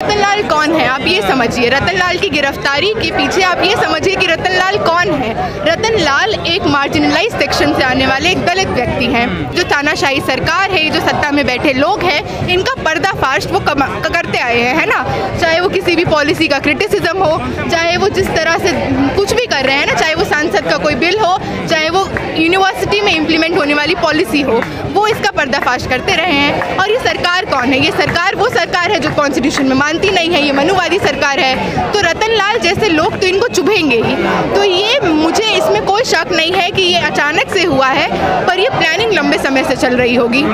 रतनलाल कौन है, आप ये समझिए। रतनलाल की गिरफ्तारी के पीछे आप ये समझिए कि रतनलाल कौन है। रतनलाल एक मार्जिनलाइज सेक्शन से आने वाले एक दलित व्यक्ति हैं। जो तानाशाही सरकार है, जो सत्ता में बैठे लोग हैं, इनका पर्दाफाश वो करते आए हैं, है ना। चाहे वो किसी भी पॉलिसी का क्रिटिसिज्म हो, चाहे वो जिस तरह से कुछ भी कर रहे हैं ना, चाहे वो सांसद का कोई बिल हो, चाहे वो यूनिवर्सिटी में इम्प्लीमेंट होने वाली पॉलिसी हो, वो इसका पर्दाफाश करते रहे हैं। और ये सरकार कौन है? ये सरकार वो सरकार है जो कॉन्स्टिट्यूशन में मानती नहीं है, ये मनुवादी सरकार है। तो रतनलाल जैसे लोग तो इनको चुभेंगे ही। तो ये मुझे इसमें कोई शक नहीं है कि ये अचानक से हुआ है, पर ये प्लानिंग लंबे समय से चल रही होगी।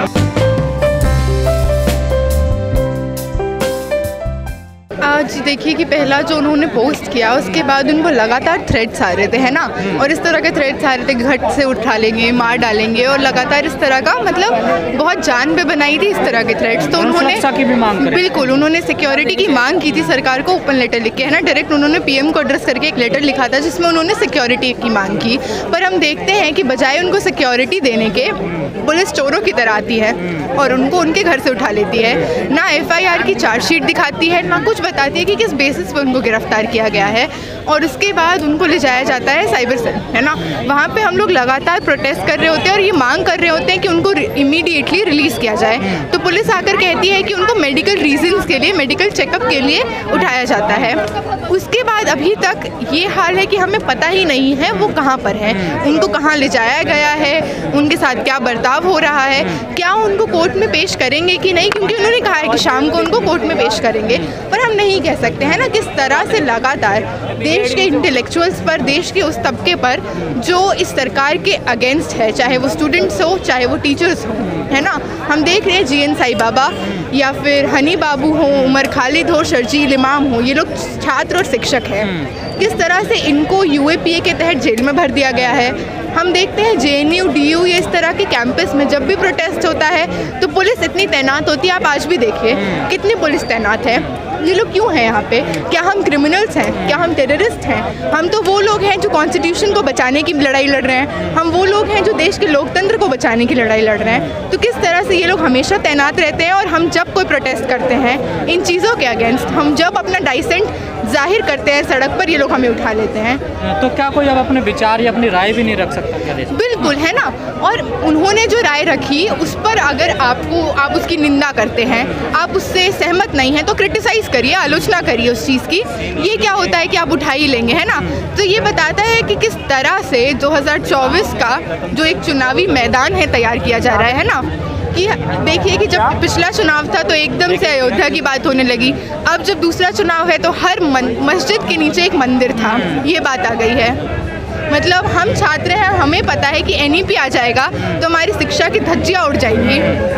आज देखिए कि पहला जो उन्होंने पोस्ट किया, उसके बाद उनको लगातार थ्रेट्स आ रहे थे, है ना। और इस तरह के थ्रेट्स आ रहे थे, घट से उठा लेंगे, मार डालेंगे, और लगातार इस तरह का, मतलब बहुत जान पे बनाई थी इस तरह के थ्रेट्स। तो उन्होंने बिल्कुल उन्होंने सिक्योरिटी की मांग की थी सरकार को, ओपन लेटर लिख के, है ना। डायरेक्ट उन्होंने पीएम को एड्रेस करके एक लेटर लिखा था जिसमें उन्होंने सिक्योरिटी की मांग की। पर हम देखते हैं कि बजाय उनको सिक्योरिटी देने के, पुलिस चोरों की तरह आती है और उनको उनके घर से उठा लेती है। ना एफआईआर की चार्जशीट दिखाती है, ना कुछ बताती है कि किस बेसिस पर उनको गिरफ्तार किया गया है। और उसके बाद उनको ले जाया जाता है साइबर सेल, है ना। वहाँ पे हम लोग लगातार प्रोटेस्ट कर रहे होते हैं और ये मांग कर रहे होते हैं कि उनको इमीडिएटली रिलीज़ किया जाए। तो पुलिस आकर कहती है कि उनको मेडिकल रीजंस के लिए, मेडिकल चेकअप के लिए उठाया जाता है। उसके बाद अभी तक ये हाल है कि हमें पता ही नहीं है वो कहाँ पर है, उनको कहाँ ले जाया गया है, उनके साथ क्या बर्ताव हो रहा है, क्या उनको कोर्ट में पेश करेंगे कि नहीं, क्योंकि उन्होंने कहा है कि शाम को उनको कोर्ट में पेश करेंगे। पर हम नहीं कह सकते हैं ना किस तरह से लगातार देश के इंटेलेक्चुअल्स पर, देश के उस तबके पर जो इस सरकार के अगेंस्ट है, चाहे वो स्टूडेंट्स हो, चाहे वो टीचर्स हो, है ना। हम देख रहे हैं जीएन साई बाबा या फिर हनी बाबू हो, उमर खालिद हो, शर्जील इमाम हो, ये लोग छात्र और शिक्षक हैं। किस तरह से इनको यूएपीए के तहत जेल में भर दिया गया है। हम देखते हैं जेएनयू, डीयू, ये इस तरह के कैंपस में जब भी प्रोटेस्ट होता है तो पुलिस इतनी तैनात होती है। आप आज भी देखिए कितनी पुलिस तैनात है। ये लोग क्यों हैं यहाँ पे? क्या हम क्रिमिनल्स हैं? क्या हम टेररिस्ट हैं? हम तो वो लोग हैं जो कॉन्स्टिट्यूशन को बचाने की लड़ाई लड़ रहे हैं। हम वो लोग हैं जो देश के लोकतंत्र को बचाने की लड़ाई लड़ रहे हैं। तो किस तरह से ये लोग हमेशा तैनात रहते हैं और हम जब कोई प्रोटेस्ट करते हैं इन चीज़ों के अगेंस्ट, हम जब अपना डाइसेंट जाहिर करते हैं सड़क पर, ये लोग हमें उठा लेते हैं। तो क्या कोई अब अपने विचार या अपनी राय भी नहीं रख सकता क्या? बिल्कुल, है ना। और उन्होंने जो राय रखी उस पर अगर आप उसकी निंदा करते हैं, आप उससे सहमत नहीं हैं, तो क्रिटिसाइज़ करिए, आलोचना करिए उस चीज़ की। ये क्या होता है कि आप उठा ही लेंगे, है ना। तो ये बताता है कि किस तरह से 2024 का जो एक चुनावी मैदान है तैयार किया जा रहा है ना। कि देखिए कि जब पिछला चुनाव था तो एकदम से अयोध्या की बात होने लगी। अब जब दूसरा चुनाव है तो हर मस्जिद के नीचे एक मंदिर था, ये बात आ गई है। मतलब हम छात्र हैं, हमें पता है कि एनईपी आ जाएगा तो हमारी शिक्षा की धज्जियाँ उड़ जाएंगी।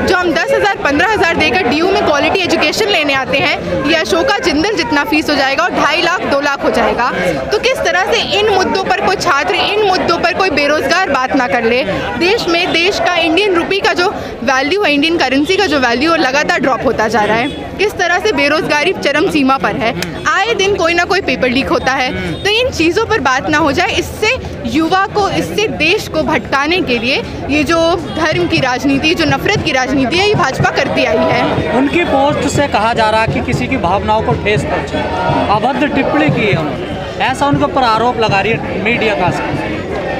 जो हम 10,000 15,000 देकर डीयू में क्वालिटी एजुकेशन लेने आते हैं, ये अशोका जिंदल जितना फीस हो जाएगा और 2.5 लाख 2 लाख हो जाएगा। तो किस तरह से इन मुद्दों पर कोई छात्र, इन मुद्दों पर कोई बेरोजगार बात ना कर ले। देश में देश का इंडियन रुपी का जो वैल्यू है, इंडियन करेंसी का जो वैल्यू है, लगातार ड्रॉप होता जा रहा है। किस तरह से बेरोजगारी चरम सीमा पर है, आए दिन कोई ना कोई पेपर लीक होता है। तो इन चीज़ों पर बात ना हो जाए, इससे युवा को, इससे देश को भटकाने के लिए ये जो धर्म की राजनीति, जो नफरत की राजनीति है, ये भाजपा करती आई है। उनकी पोस्ट से कहा जा रहा है कि किसी की भावनाओं को ठेस पहुंची, अभद्र टिप्पणी की है उन्होंने, ऐसा उनके ऊपर आरोप लगा रही है मीडिया खास।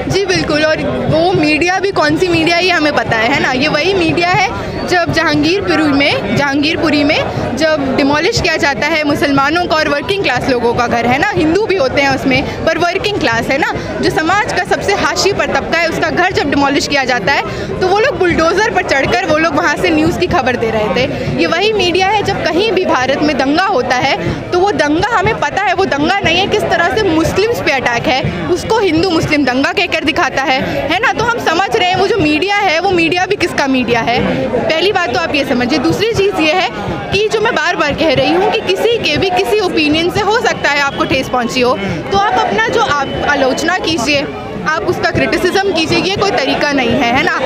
जी बिल्कुल, और वो मीडिया भी कौन सी मीडिया ये हमें पता है ना। ये वही मीडिया है जब जहांगीरपुरी में जब डिमोलिश किया जाता है मुसलमानों का और वर्किंग क्लास लोगों का घर, है ना। हिंदू भी होते हैं उसमें, पर वर्किंग क्लास है ना, जो समाज का सबसे हाशिए पर तबका है, उसका घर जब डिमोलिश किया जाता है तो वो लोग बुलडोज़र पर चढ़कर वो लोग वहाँ से न्यूज़ की खबर दे रहे थे। ये वही मीडिया है जब कहीं भी भारत में दंगा होता है तो वो दंगा हमें पता है वो दंगा नहीं है, किस तरह से मुस्लिम्स पे अटैक है, उसको हिंदू मुस्लिम दंगा कहकर दिखाता है ना। तो हम समझ रहे हैं वो जो मीडिया है वो मीडिया भी किसका मीडिया है, पहली बात तो आप ये समझिए। दूसरी चीज़ ये है कि जो मैं बार बार कह रही हूँ कि किसी के भी किसी ओपिनियन से हो सकता है आपको ठेस पहुँची हो, तो आप अपना जो आप आलोचना कीजिए, आप उसका क्रिटिसिज्म कीजिए, ये कोई तरीका नहीं है ना।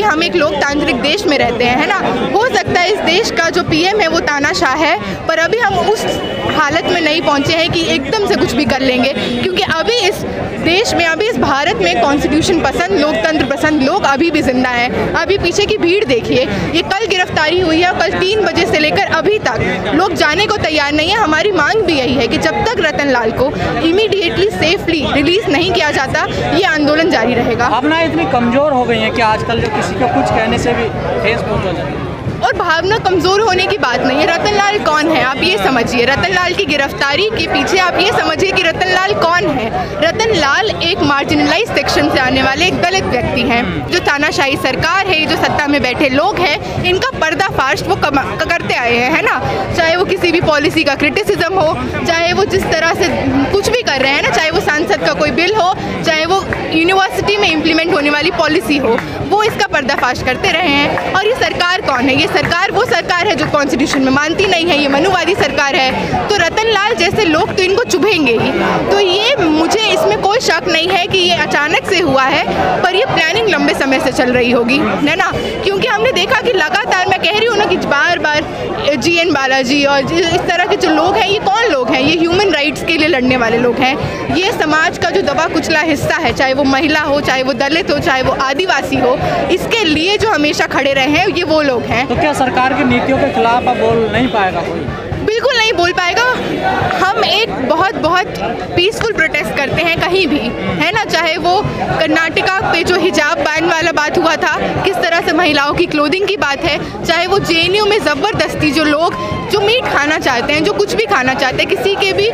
हम एक लोकतांत्रिक देश में रहते हैं, है ना। हो सकता है इस देश का जो पीएम है वो तानाशाह है, पर अभी हम उस हालत में नहीं पहुंचे हैं कि एकदम से कुछ भी कर लेंगे, क्योंकि अभी इस देश में, अभी इस भारत में कॉन्स्टिट्यूशन पसंद, लोकतंत्र पसंद लोग अभी भी जिंदा हैं। अभी पीछे की भीड़ देखिए, ये कल गिरफ्तारी हुई है और कल 3 बजे से लेकर अभी तक लोग जाने को तैयार नहीं है। हमारी मांग भी यही है कि जब तक रतन लाल को इमीडिएटली सेफली रिलीज नहीं किया जाता, ये आंदोलन जारी रहेगा। भावना इतनी कमज़ोर हो गई है कि आजकल जो किसी को कुछ कहने से भी ठेस पहुँच जाती है। और भावना कमज़ोर होने की बात नहीं है। रतन लाल कौन है, आप ये समझिए। रतन लाल की गिरफ्तारी के पीछे आप ये समझिए कि रतन लाल कौन है। रतन लाल एक मार्जिनलाइज सेक्शन से आने वाले एक दलित व्यक्ति हैं। जो तानाशाही सरकार है, जो सत्ता में बैठे लोग हैं, इनका पर्दाफाश वो करते आए हैं, है ना। चाहे वो किसी भी पॉलिसी का क्रिटिसिज्म हो, चाहे वो जिस तरह से कुछ भी कर रहे हैं ना, चाहे वो सांसद का कोई बिल हो, चाहे वो यूनिवर्सिटी में इम्प्लीमेंट होने वाली पॉलिसी हो, वो इसका पर्दाफाश करते रहे हैं। और ये सरकार कौन है? ये सरकार वो सरकार है जो कॉन्स्टिट्यूशन में मानती नहीं है, ये मनुवादी सरकार है। तो रतन लाल जैसे लोग तो इनको चुभेंगे ही। तो ये, मुझे इसमें कोई शक नहीं है कि ये अचानक से हुआ है, पर ये प्लानिंग लंबे समय से चल रही होगी, है ना। क्योंकि हमने देखा कि लगातार, मैं कह रही हूँ ना कि बार बार GN बालाजी और इस तरह के जो लोग हैं, ये कौन लोग हैं? ये ह्यूमन राइट्स के लिए लड़ने वाले लोग हैं। ये समाज का जो दबा कुचला हिस्सा है, चाहे वो महिला हो, चाहे वो दलित हो, चाहे वो आदिवासी हो, इसके लिए जो हमेशा खड़े रहे हैं, ये वो लोग हैं। तो क्या सरकार की नीतियों के खिलाफ अब बोल नहीं पाएगा कोई? बिल्कुल नहीं बोल पाएगा। हम एक बहुत पीसफुल प्रोटेस्ट करते हैं कहीं भी, है ना। चाहे वो कर्नाटका पे जो हिजाब बैन वाला बात हुआ था, किस तरह से महिलाओं की क्लोथिंग की बात है, चाहे वो JNU में ज़बरदस्ती जो लोग जो मीट खाना चाहते हैं, जो कुछ भी खाना चाहते हैं, किसी के भी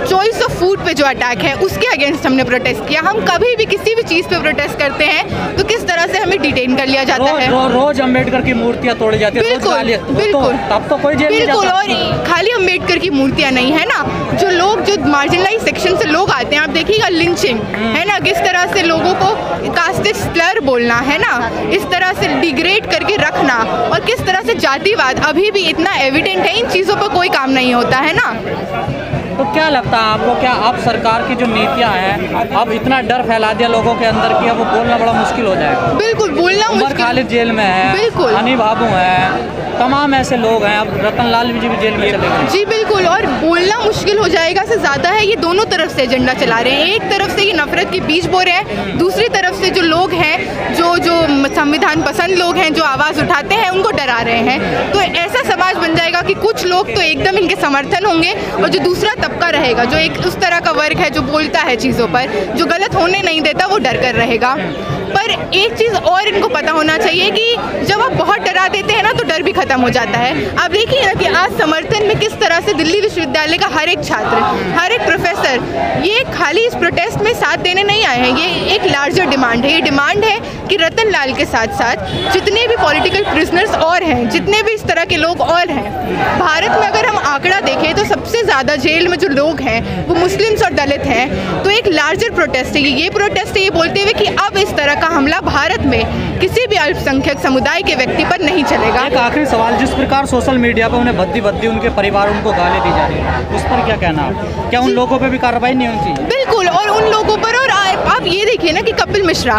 चॉइस ऑफ फूड पे जो अटैक है, उसके अगेंस्ट हमने प्रोटेस्ट किया। हम कभी भी किसी भी चीज़ पे प्रोटेस्ट करते हैं तो किस तरह से हमें डिटेन कर लिया जाता है। रोज अम्बेडकर की मूर्तियाँ तोड़ी जाती है। बिल्कुल, तब तो कोई जेल नहीं जाता। और खाली अम्बेडकर की मूर्तियाँ नहीं है ना, जो लोग जो मार्जिनलाइज सेक्शन से लोग आते हैं, आप देखिएगा लिंचिंग, है ना, किस तरह से लोगों को कास्टिक स्लर बोलना, है ना, इस तरह से डिग्रेड करके रखना, और किस तरह से जातिवाद अभी भी इतना एविडेंट है। इन चीज़ों पर कोई काम नहीं होता है ना। तो क्या लगता है आपको, क्या अब सरकार की जो नीतियां हैं, अब इतना डर फैला दिया लोगों के अंदर कि अब वो बोलना बड़ा मुश्किल हो जाएगा? बिल्कुल, बोलना मुश्किल। खालिद जेल में है, बिल्कुल, हनी बाबू है, तमाम ऐसे लोग हैं। अब रतन लाल भी जेल में चले गए। जी बिल्कुल, और बोलना मुश्किल हो जाएगा से ज़्यादा है, ये दोनों तरफ से एजेंडा चला रहे हैं। एक तरफ से ये नफरत के बीज बो रहे हैं, दूसरी तरफ से जो लोग हैं, जो संविधान पसंद लोग हैं, जो आवाज़ उठाते हैं, उनको डरा रहे हैं। तो ऐसा समाज बन जाएगा कि कुछ लोग तो एकदम इनके समर्थन होंगे, और जो दूसरा तबका रहेगा, जो एक उस तरह का वर्ग है जो बोलता है चीज़ों पर, जो गलत होने नहीं देता, वो डर कर रहेगा। पर एक चीज़ और इनको पता होना चाहिए कि जब आप बहुत डरा देते हैं ना, तो डर भी खत्म हो जाता है। आप देखिए ना कि आज समर्थन में किस तरह से दिल्ली विश्वविद्यालय का हर एक छात्र, हर एक प्रोफेसर, ये खाली इस प्रोटेस्ट में साथ देने नहीं आए हैं। ये एक लार्जर डिमांड है। ये डिमांड है कि रतन लाल के साथ साथ जितने भी पॉलिटिकल प्रिजनर्स और हैं, जितने भी इस तरह के लोग और हैं, भारत में अगर हम आंकड़ा देखें तो सबसे ज़्यादा जेल में जो लोग हैं वो मुस्लिम्स और दलित हैं। तो एक लार्जर प्रोटेस्ट है ये प्रोटेस्ट है ये बोलते हुए कि अब इस तरह का हमला भारत में किसी भी अल्पसंख्यक समुदाय के व्यक्ति पर नहीं चलेगा। एक आखिरी सवाल, जिस प्रकार सोशल मीडिया पर उन्हें भद्दी उनके परिवार उनको गाली दी जा रही है, उस पर क्या कहना है? क्या उन लोगों पर भी कार्रवाई नहीं होनी चाहिए? बिल्कुल, और उन लोगों पर, और आप ये देखिए ना कि कपिल मिश्रा,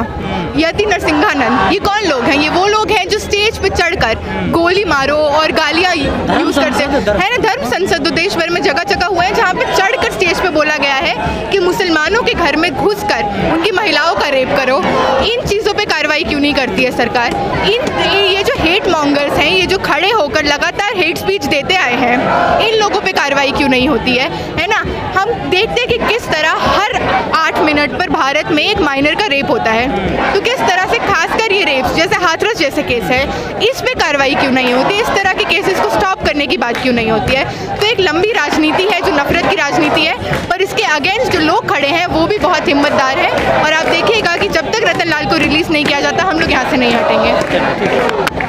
यति नरसिंहानंद, ये कौन लोग हैं? ये वो लोग हैं जो स्टेज पे चढ़कर गोली मारो और गालियाँ यूज करते हैं, है ना। धर्म संसद देश भर में जगह जगह हुए हैं जहाँ पे चढ़कर स्टेज पे बोला गया है कि मुसलमानों के घर में घुसकर उनकी महिलाओं का रेप करो। इन चीज़ों पे कार्रवाई क्यों नहीं करती है सरकार? ये जो हेट मॉन्गर्स हैं, ये जो खड़े होकर लगातार हेट स्पीच देते आए हैं, इन लोगों पे कार्रवाई क्यों नहीं होती है ना। हम देखते हैं कि किस तरह हर 8 मिनट पर भारत में एक माइनर का रेप होता है। तो किस तरह से खासकर ये रेप्स जैसे हाथरस जैसे केस है, इस पे कार्रवाई क्यों नहीं होती? इस तरह के केसेस को स्टॉप करने की बात क्यों नहीं होती है? तो एक लंबी राजनीति है जो नफरत की राजनीति है, पर इसके अगेंस्ट जो लोग खड़े हैं वो भी बहुत हिम्मतदार हैं। और आप देखिएगा कि जब तक रतन लाल को रिलीज़ नहीं किया जाता, हम लोग यहाँ से नहीं हटेंगे।